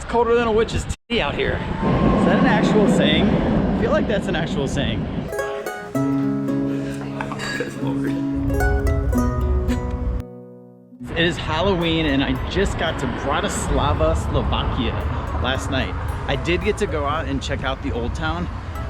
It's colder than a witch's titty out here. Is that an actual saying? I feel like that's an actual saying. Good Lord. It is Halloween and I just got to Bratislava, Slovakia last night. I did get to go out and check out the Old Town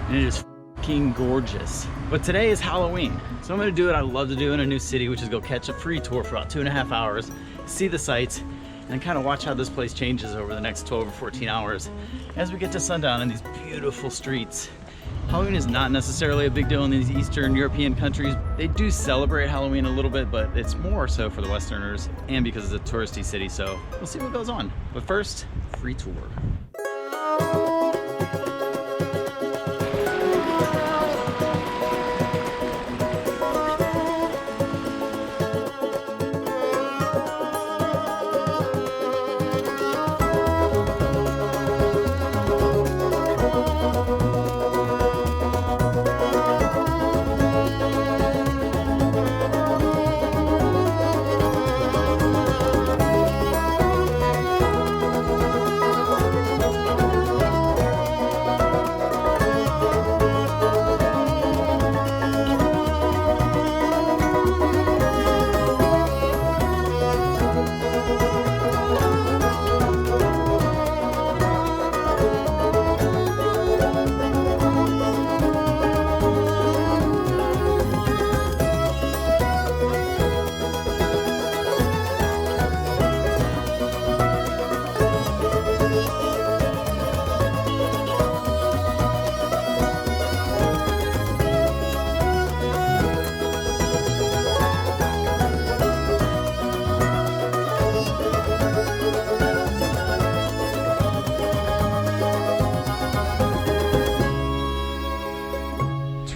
and it is fucking gorgeous. But today is Halloween, so I'm gonna do what I love to do in a new city, which is go catch a free tour for about 2.5 hours, see the sights, and kind of watch how this place changes over the next 12 or 14 hours as we get to sundown in these beautiful streets. Halloween is not necessarily a big deal in these Eastern European countries. They do celebrate Halloween a little bit, but it's more so for the Westerners and because it's a touristy city, so we'll see what goes on. But first, free tour.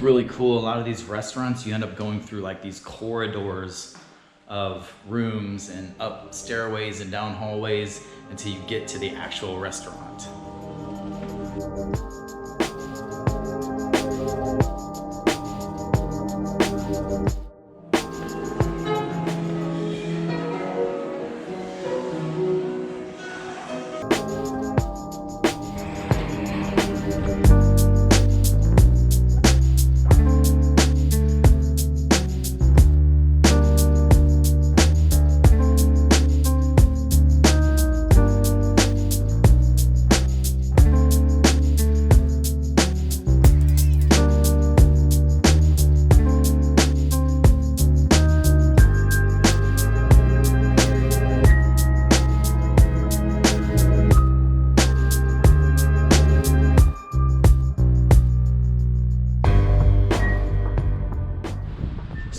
Really cool. A lot of these restaurants, you end up going through like these corridors of rooms and up stairways and down hallways until you get to the actual restaurant.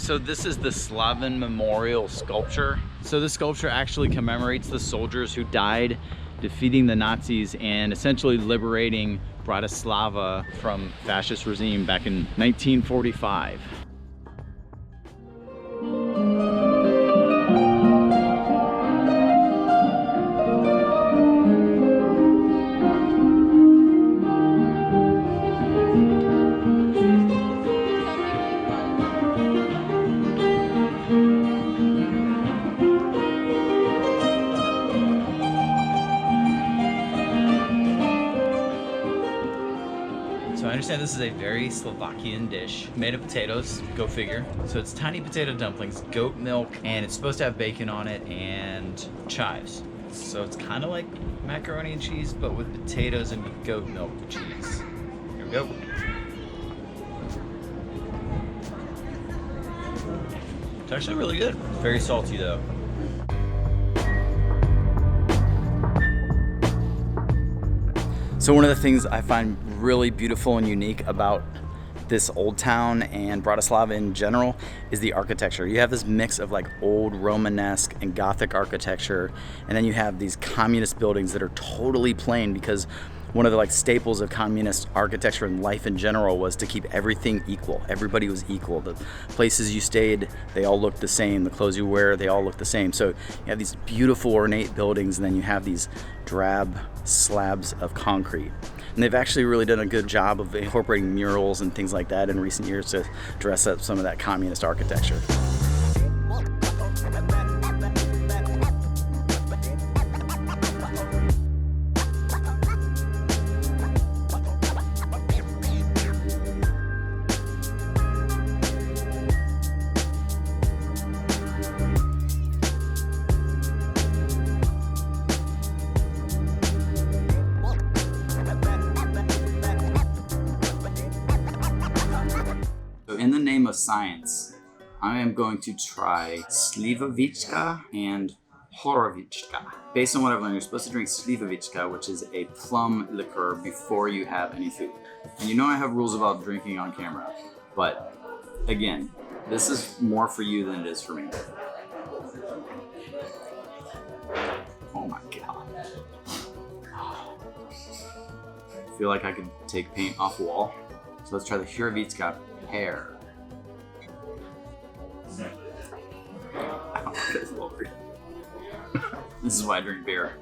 So this is the Slavin memorial sculpture. So this sculpture actually commemorates the soldiers who died defeating the Nazis and essentially liberating Bratislava from fascist regime back in 1945. I understand this is a very Slovakian dish made of potatoes, go figure. So it's tiny potato dumplings, goat milk, and it's supposed to have bacon on it and chives. So it's kind of like macaroni and cheese, but with potatoes and goat milk cheese. Here we go. It's actually really good. Very salty though. So one of the things I find really beautiful and unique about this old town and Bratislava in general is the architecture. You have this mix of like old Romanesque and Gothic architecture, and then you have these communist buildings that are totally plain because one of the like staples of communist architecture and life in general was to keep everything equal. Everybody was equal. The places you stayed, they all looked the same. The clothes you wear, they all look the same. So you have these beautiful ornate buildings, and then you have these drab slabs of concrete. And they've actually really done a good job of incorporating murals and things like that in recent years to dress up some of that communist architecture. of science, I am going to try Slivovica and Hruškovica. Based on what I've learned, you're supposed to drink Slivovica, which is a plum liqueur, before you have any food. And you know I have rules about drinking on camera, but again, this is more for you than it is for me. Oh my God. I feel like I could take paint off the wall. So let's try the Hruškovica pear. Oh, good Lord. This is why I drink beer.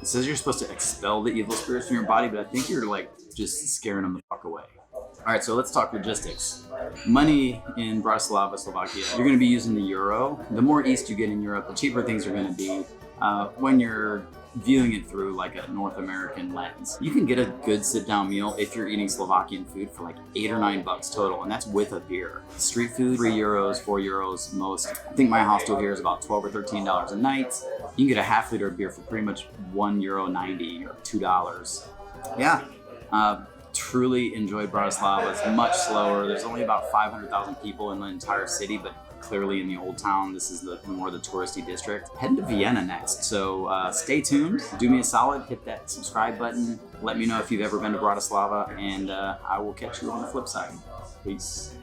It says you're supposed to expel the evil spirits from your body, but I think you're like just scaring them the fuck away. All right, so let's talk logistics. Money in Bratislava, Slovakia, you're gonna be using the euro. The more east you get in Europe, the cheaper things are gonna be when you're viewing it through like a North American lens. You can get a good sit-down meal if you're eating Slovakian food for like $8 or $9 total, and that's with a beer. Street food, 3 euros, 4 euros most. I think my hostel here is about $12 or $13 a night. You can get a half liter of beer for pretty much €1.90 or $2. Yeah, truly enjoyed Bratislava. It's much slower. There's only about 500,000 people in the entire city, but clearly in the Old Town, this is the more the touristy district. Heading to Vienna next, so stay tuned. Do me a solid, hit that subscribe button. Let me know if you've ever been to Bratislava, and I will catch you on the flip side. Peace.